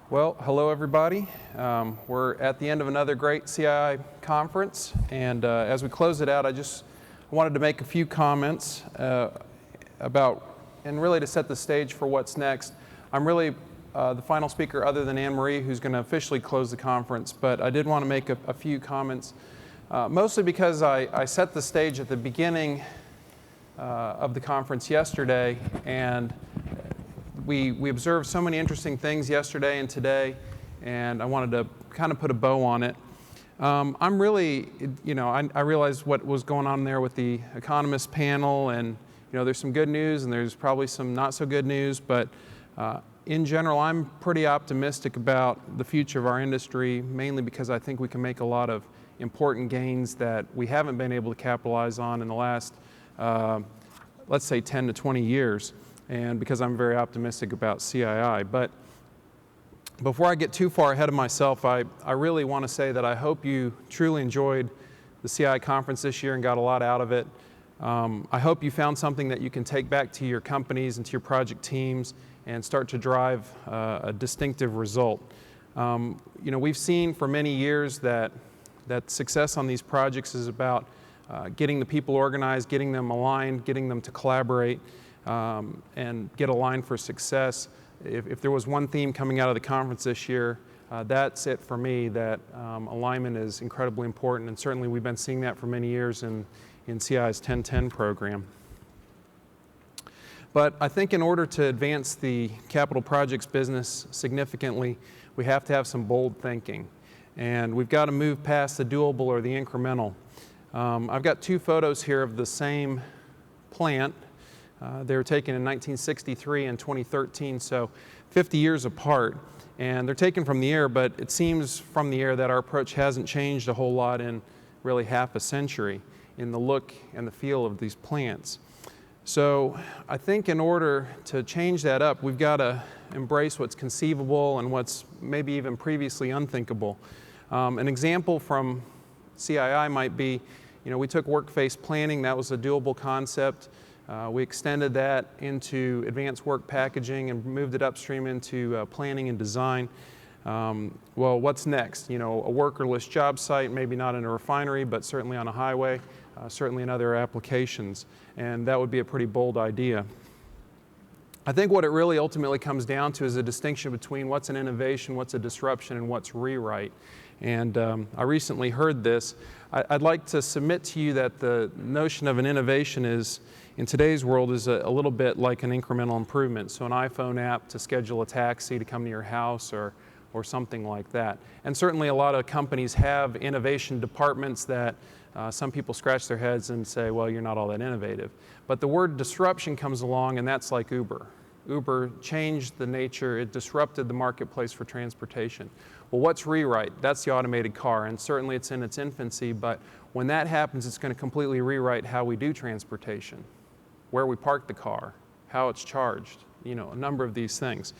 Well, hello everybody. We're at the end of another great CII conference, and as we close it out, I just wanted to make a few comments about, and really to set the stage for what's next. I'm really the final speaker other than Anne-Marie, who's going to officially close the conference, but I did want to make a few comments, mostly because I set the stage at the beginning of the conference yesterday, and we observed so many interesting things yesterday and today, and I wanted to kind of put a bow on it. I'm really, I realized what was going on there with the economist panel, and there's some good news and there's probably some not so good news, but in general, I'm pretty optimistic about the future of our industry, mainly because I think we can make a lot of important gains that we haven't been able to capitalize on in the last, let's say, 10 to 20 years. And because I'm very optimistic about CII. But before I get too far ahead of myself, I really want to say that I hope you truly enjoyed the CII conference this year and got a lot out of it. I hope you found something that you can take back to your companies and to your project teams and start to drive a distinctive result. We've seen for many years that success on these projects is about getting the people organized, getting them aligned, getting them to collaborate, and get aligned for success. If there was one theme coming out of the conference this year, that's it for me, that alignment is incredibly important, and certainly we've been seeing that for many years in CII's 10-10 program. But I think in order to advance the capital projects business significantly, we have to have some bold thinking, and we've got to move past the doable or the incremental. I've got two photos here of the same plant. They were taken in 1963 and 2013, so 50 years apart. And they're taken from the air, but it seems from the air that our approach hasn't changed a whole lot in really half a century in the look and the feel of these plants. So I think in order to change that up, we've got to embrace what's conceivable and what's maybe even previously unthinkable. An example from CII might be, we took work-face planning. That was a doable concept. We extended that into advanced work packaging and moved it upstream into planning and design. Well, what's next? A workerless job site, maybe not in a refinery, but certainly on a highway, certainly in other applications. And that would be a pretty bold idea. I think what it really ultimately comes down to is a distinction between what's an innovation, what's a disruption, and what's rewrite. And I recently heard this. I'd like to submit to you that the notion of an innovation is, in today's world, is a little bit like an incremental improvement. So an iPhone app to schedule a taxi to come to your house or something like that. And certainly a lot of companies have innovation departments that some people scratch their heads and say, well, you're not all that innovative. But the word disruption comes along, and that's like Uber. Uber changed the nature, it disrupted the marketplace for transportation. Well, what's rewrite? That's the automated car, and certainly it's in its infancy, but when that happens, it's going to completely rewrite how we do transportation, where we park the car, how it's charged, a number of these things.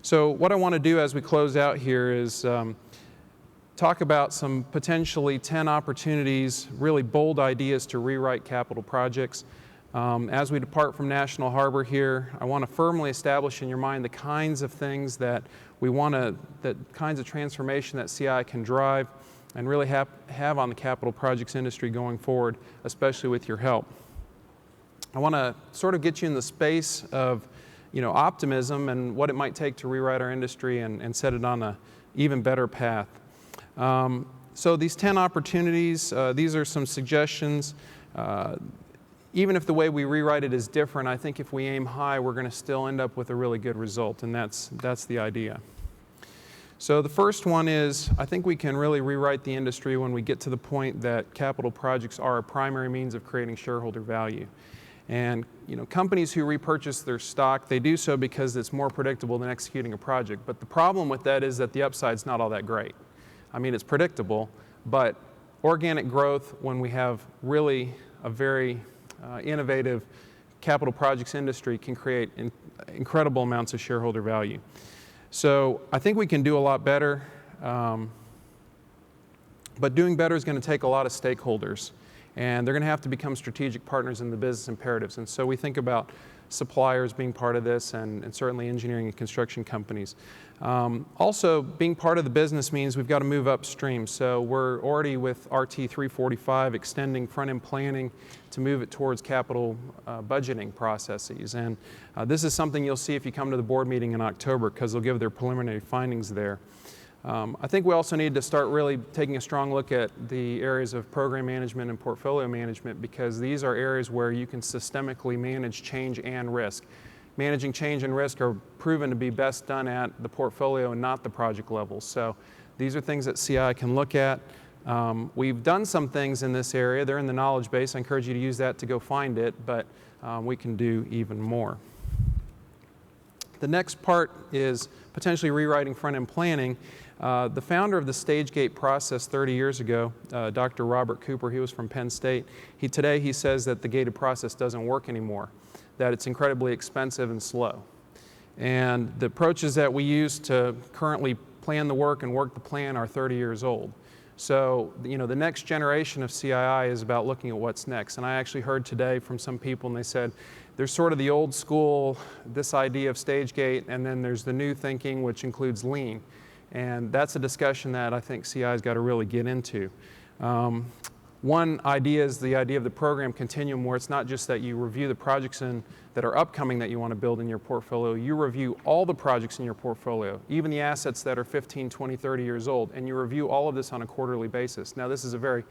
So what I want to do as we close out here is talk about some potentially 10 opportunities, really bold ideas to rewrite capital projects. As we depart from National Harbor here, I want to firmly establish in your mind the kinds of things that we want to, the kinds of transformation that CII can drive and really have on the capital projects industry going forward, especially with your help. I want to sort of get you in the space of, optimism and what it might take to rewrite our industry and set it on an even better path. So these 10 opportunities, these are some suggestions. Even if the way we rewrite it is different, I think if we aim high, we're going to still end up with a really good result, and that's the idea. So the first one is, I think we can really rewrite the industry when we get to the point that capital projects are a primary means of creating shareholder value. And companies who repurchase their stock, they do so because it's more predictable than executing a project. But the problem with that is that the upside's not all that great. I mean, it's predictable, but organic growth, when we have really a very innovative capital projects industry, can create incredible amounts of shareholder value. So I think we can do a lot better, but doing better is going to take a lot of stakeholders, and they're going to have to become strategic partners in the business imperatives. And so we think about suppliers being part of this, and certainly engineering and construction companies. Also, being part of the business means we've got to move upstream. So we're already with RT 345 extending front-end planning to move it towards capital budgeting processes. And this is something you'll see if you come to the board meeting in October, because they'll give their preliminary findings there. I think we also need to start really taking a strong look at the areas of program management and portfolio management, because these are areas where you can systemically manage change and risk. Managing change and risk are proven to be best done at the portfolio and not the project level. So these are things that CII can look at. We've done some things in this area. They're in the knowledge base. I encourage you to use that to go find it, but we can do even more. The next part is potentially rewriting front-end planning. The founder of the stage gate process 30 years ago, Dr. Robert Cooper, he was from Penn State. Today he says that the gated process doesn't work anymore, that it's incredibly expensive and slow. And the approaches that we use to currently plan the work and work the plan are 30 years old. So, the next generation of CII is about looking at what's next. And I actually heard today from some people, and they said, there's sort of the old school, this idea of stage gate, and then there's the new thinking, which includes lean. And that's a discussion that I think CII's got to really get into. One idea is the idea of the program continuum, where it's not just that you review the projects that are upcoming that you want to build in your portfolio. You review all the projects in your portfolio, even the assets that are 15, 20, 30 years old, and you review all of this on a quarterly basis. Now, this is a very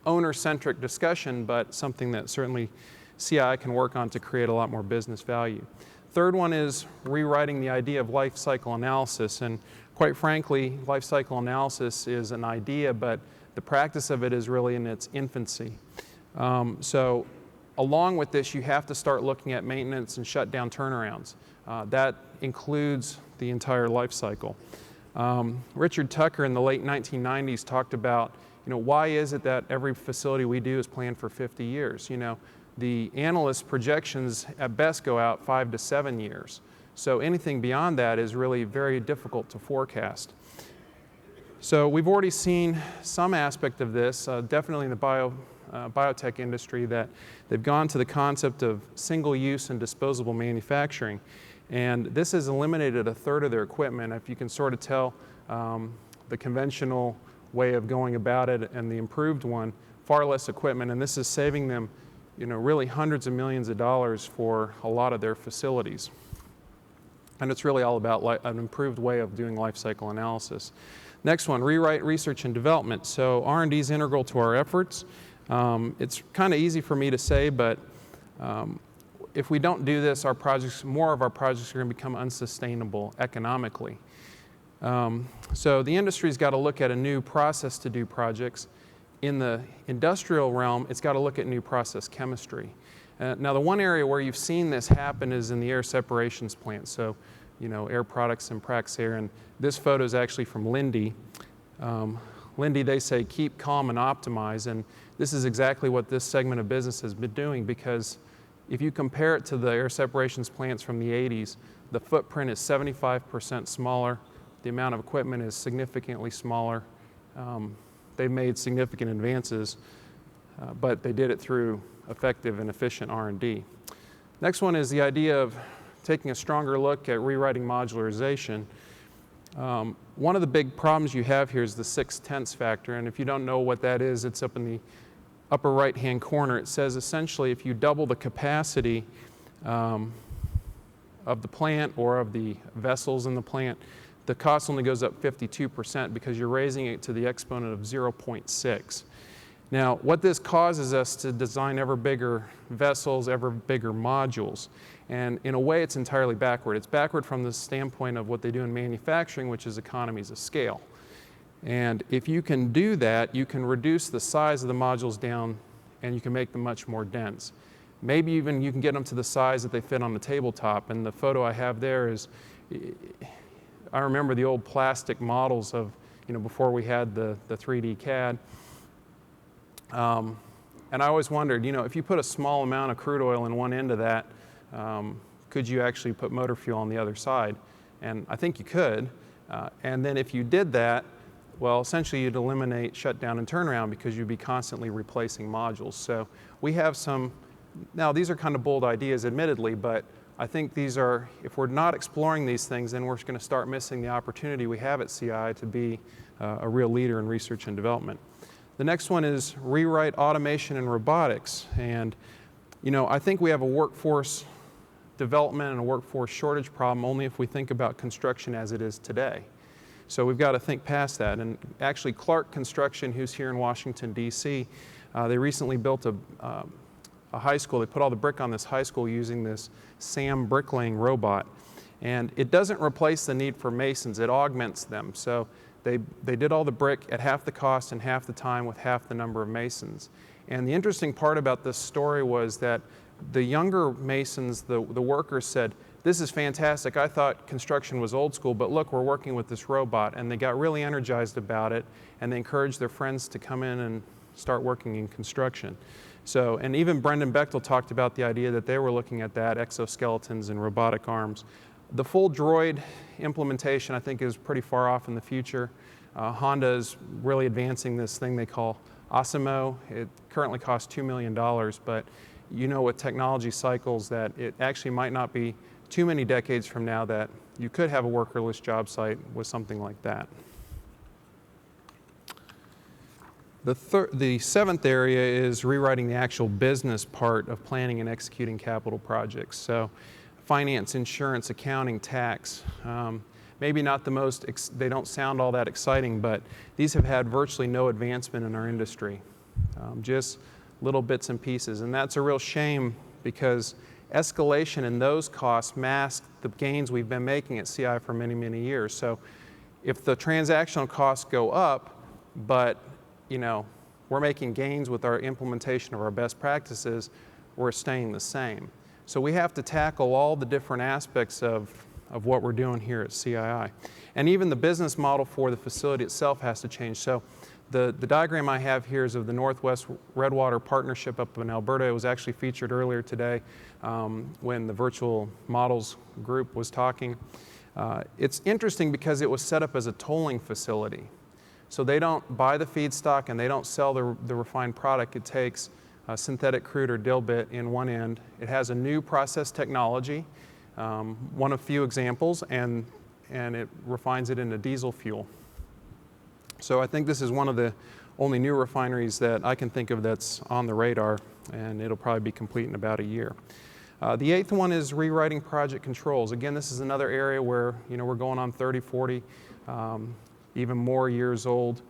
owner-centric discussion, but something that certainly CII can work on to create a lot more business value. Third one is rewriting the idea of life cycle analysis. And quite frankly, life cycle analysis is an idea, but the practice of it is really in its infancy. So along with this, you have to start looking at maintenance and shutdown turnarounds. That includes the entire life cycle. Richard Tucker in the late 1990s talked about, why is it that every facility we do is planned for 50 years? The analyst projections at best go out 5 to 7 years. So anything beyond that is really very difficult to forecast. So we've already seen some aspect of this, definitely in the biotech industry, that they've gone to the concept of single-use and disposable manufacturing. And this has eliminated a third of their equipment. If you can sort of tell the conventional way of going about it and the improved one, far less equipment, and this is saving them really hundreds of millions of dollars for a lot of their facilities. And it's really all about an improved way of doing life cycle analysis. Next one, rewrite research and development. So R&D is integral to our efforts. It's kind of easy for me to say, but if we don't do this, more of our projects are going to become unsustainable economically. So the industry's got to look at a new process to do projects. In the industrial realm, it's got to look at new process chemistry. Now, the one area where you've seen this happen is in the air separations plant. So, Air Products and Praxair, and this photo is actually from Linde. Linde, they say, keep calm and optimize, and this is exactly what this segment of business has been doing, because if you compare it to the air separations plants from the 80s, the footprint is 75% smaller, the amount of equipment is significantly smaller. They've made significant advances, but they did it through effective and efficient R&D. Next one is the idea of taking a stronger look at rewriting modularization. One of the big problems you have here is the 6/10 factor, and if you don't know what that is, it's up in the upper right-hand corner. It says essentially if you double the capacity of the plant or of the vessels in the plant, the cost only goes up 52% because you're raising it to the exponent of 0.6. Now, what this causes us to design ever bigger vessels, ever bigger modules. And in a way, it's entirely backward. It's backward from the standpoint of what they do in manufacturing, which is economies of scale. And if you can do that, you can reduce the size of the modules down and you can make them much more dense. Maybe even you can get them to the size that they fit on the tabletop. And the photo I have there is, I remember the old plastic models of, before we had the 3D CAD. And I always wondered, if you put a small amount of crude oil in one end of that, could you actually put motor fuel on the other side? And I think you could. And then if you did that, well, essentially you'd eliminate shutdown and turnaround because you'd be constantly replacing modules. So we have some, now these are kind of bold ideas admittedly, but I think these are, if we're not exploring these things, then we're going to start missing the opportunity we have at CII to be a real leader in research and development. The next one is rewrite automation and robotics. And, I think we have a workforce development and a workforce shortage problem only if we think about construction as it is today. So we've got to think past that. And actually, Clark Construction, who's here in Washington, D.C., they recently built a high school. They put all the brick on this high school using this SAM bricklaying robot. And it doesn't replace the need for masons, it augments them. So they did all the brick at half the cost and half the time with half the number of masons. And the interesting part about this story was that the younger masons, the workers said, "This is fantastic. I thought construction was old school, but look, we're working with this robot." And they got really energized about it, and they encouraged their friends to come in and start working in construction. So, and even Brendan Bechtel talked about the idea that they were looking at that, exoskeletons and robotic arms. The full droid implementation, I think, is pretty far off in the future. Honda is really advancing this thing they call Osimo. It currently costs $2 million, but with technology cycles that it actually might not be too many decades from now that you could have a workerless job site with something like that. The seventh area is rewriting the actual business part of planning and executing capital projects. So finance, insurance, accounting, tax. Maybe not the most, they don't sound all that exciting, but these have had virtually no advancement in our industry. Just little bits and pieces. And that's a real shame because escalation in those costs mask the gains we've been making at CI for many, many years. So if the transactional costs go up, but we're making gains with our implementation of our best practices, we're staying the same. So we have to tackle all the different aspects of what we're doing here at CII. And even the business model for the facility itself has to change. So the diagram I have here is of the Northwest Redwater Partnership up in Alberta. It was actually featured earlier today when the virtual models group was talking. It's interesting because it was set up as a tolling facility. So they don't buy the feedstock and they don't sell the refined product. It takes synthetic crude or dilbit in one end. It has a new process technology, one of few examples, and it refines it into diesel fuel. So I think this is one of the only new refineries that I can think of that's on the radar, and it'll probably be complete in about a year. The eighth one is rewriting project controls. Again, this is another area where we're going on 30, 40, even more years old.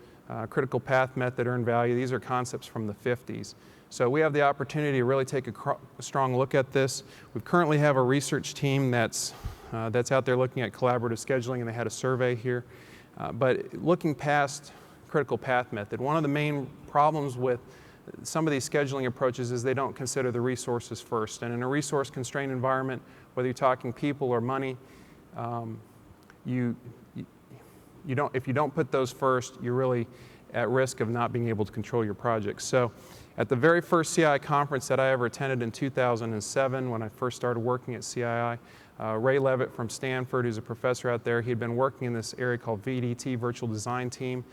Critical path method, earned value, these are concepts from the 50s. So we have the opportunity to really take a strong look at this. We currently have a research team that's out there looking at collaborative scheduling, and they had a survey here. But looking past critical path method, one of the main problems with some of these scheduling approaches is they don't consider the resources first. And in a resource-constrained environment, whether you're talking people or money, if you don't put those first, you're really at risk of not being able to control your projects. So at the very first CII conference that I ever attended in 2007, when I first started working at CII, Ray Levitt from Stanford, who's a professor out there, he'd been working in this area called VDT, Virtual Design Team,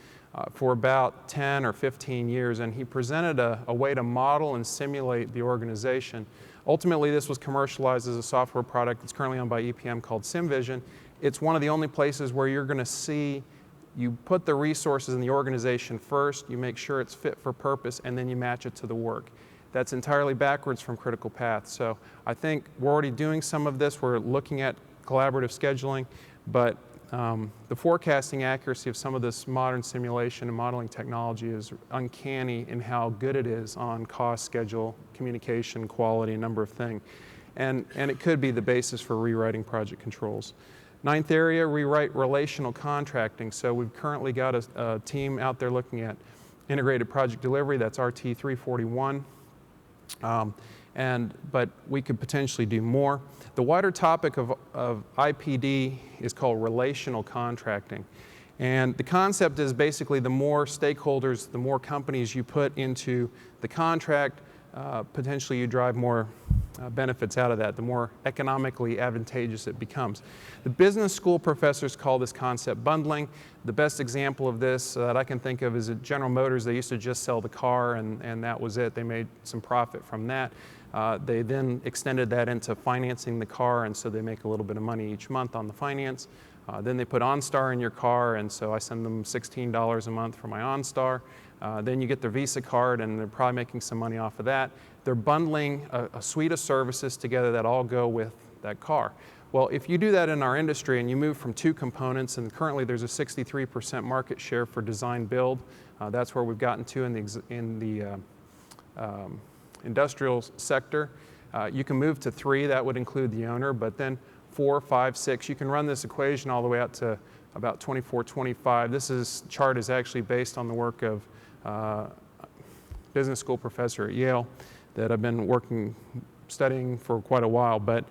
for about 10 or 15 years, and he presented a way to model and simulate the organization. Ultimately, this was commercialized as a software product that's currently owned by EPM called SimVision. It's one of the only places where you're going to see you put the resources in the organization first, you make sure it's fit for purpose, and then you match it to the work. That's entirely backwards from critical path. So I think we're already doing some of this. We're looking at collaborative scheduling, but the forecasting accuracy of some of this modern simulation and modeling technology is uncanny in how good it is on cost, schedule, communication, quality, a number of things. And it could be the basis for rewriting project controls. Ninth area, rewrite relational contracting. So we've currently got a team out there looking at integrated project delivery. That's RT 341. But we could potentially do more. The wider topic of IPD is called relational contracting. And the concept is basically the more stakeholders, the more companies you put into the contract, potentially you drive more benefits out of that, the more economically advantageous it becomes. The business school professors call this concept bundling. The best example of this that I can think of is at General Motors. They used to just sell the car and that was it. They made some profit from that. They then extended that into financing the car, and so they make a little bit of money each month on the finance. Then they put OnStar in your car, and so I send them $16 a month for my OnStar. Then you get their Visa card, and they're probably making some money off of that. They're bundling a suite of services together that all go with that car. Well, if you do that in our industry and you move from 2 components, and currently there's a 63% market share for design build, that's where we've gotten to in the industrial sector. You can move to 3, that would include the owner, but then 4, 5, 6, you can run this equation all the way out to about 24, 25. This chart is actually based on the work of business school professor at Yale that I've been studying for quite a while, but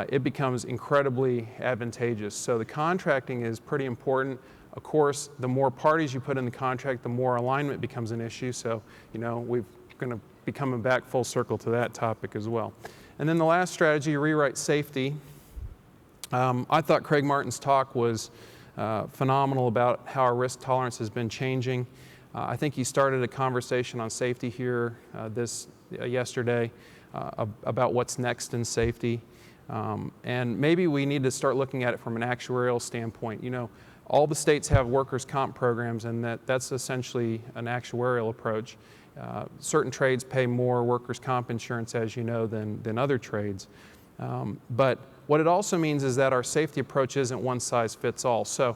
it becomes incredibly advantageous. So the contracting is pretty important. Of course, the more parties you put in the contract, the more alignment becomes an issue. So, we're going to be coming back full circle to that topic as well. And then the last strategy, rewrite safety. I thought Craig Martin's talk was phenomenal about how our risk tolerance has been changing. I think he started a conversation on safety here yesterday about what's next in safety. And maybe we need to start looking at it from an actuarial standpoint. All the states have workers' comp programs, and that's essentially an actuarial approach. Certain trades pay more workers' comp insurance, as you know, than other trades. But what it also means is that our safety approach isn't one size fits all. So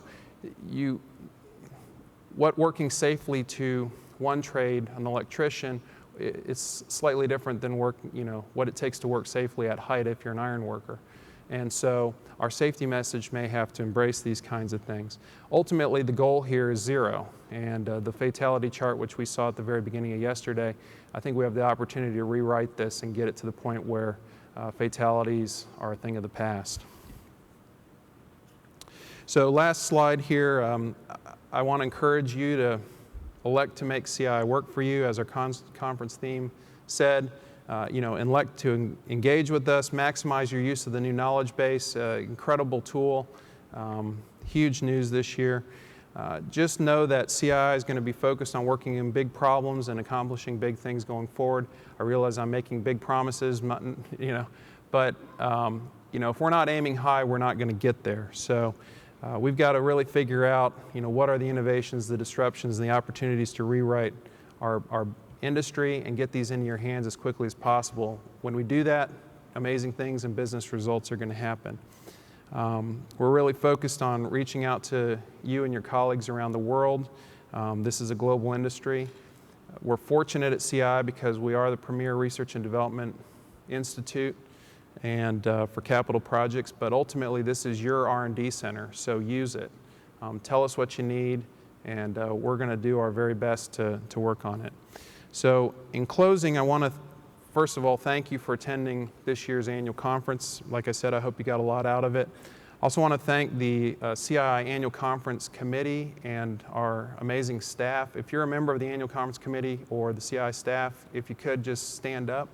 what working safely to one trade, an electrician, it's slightly different than what it takes to work safely at height if you're an iron worker. And so our safety message may have to embrace these kinds of things. Ultimately, the goal here is 0. And the fatality chart, which we saw at the very beginning of yesterday, I think we have the opportunity to rewrite this and get it to the point where fatalities are a thing of the past. So last slide here, I want to encourage you to elect to make CII work for you, as our conference theme said. Elect to engage with us, maximize your use of the new knowledge base, incredible tool, huge news this year. Just know that CII is going to be focused on working in big problems and accomplishing big things going forward. I realize I'm making big promises, but if we're not aiming high, we're not going to get there. So we've got to really figure out, what are the innovations, the disruptions, and the opportunities to rewrite our industry and get these into your hands as quickly as possible. When we do that, amazing things and business results are going to happen. We're really focused on reaching out to you and your colleagues around the world. This is a global industry. We're fortunate at CII because we are the premier research and development institute and for capital projects, but ultimately this is your R&D center, so use it. Tell us what you need, and we're going to do our very best to work on it. So in closing, I want to first of all thank you for attending this year's annual conference. Like I said, I hope you got a lot out of it. I also want to thank the CII Annual Conference Committee and our amazing staff. If you're a member of the Annual Conference Committee or the CII staff, if you could just stand up.